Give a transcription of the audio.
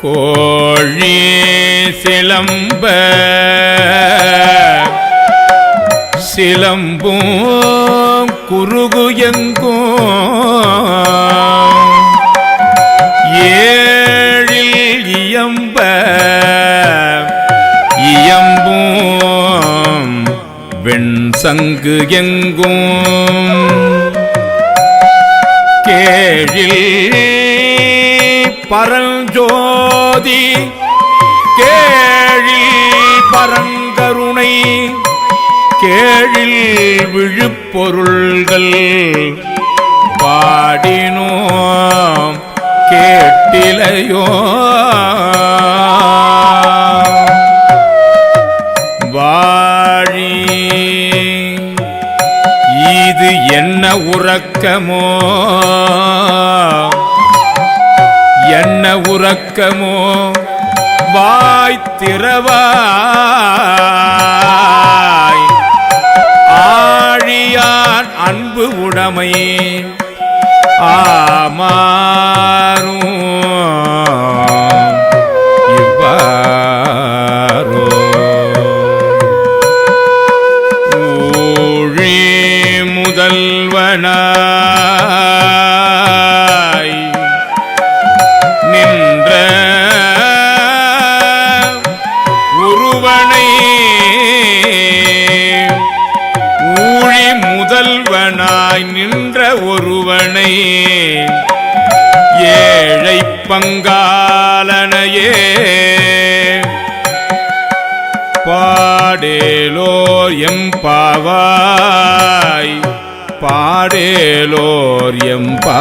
கோழி சிலம்ப சிலம்பும் குருகு எங்கும் ஏழில் இயம்ப இயம்பும் வெண்சங்கு எங்கும் கேழில் பரஞ்சோதி கேழில் பரங்கருணை கேழில் விழுப்பொருள்கள் பாடினோம் கேட்டிலையோ வாழி இது என்ன உறக்கமோ என்ன உறக்கமோ வாய்த்திரவாய் ஆழியான் அன்பு உடைமை ஆமாறும் இவ்வாறோ ஊழி முதல்வனாய் நின்ற ஒருவனை ஊழி முதல்வனாய் நின்ற ஒருவனை ஏழை பங்காலனையே பாடேலோர் எம்பாவாய் பாடேலோர் எம்பாவாய்.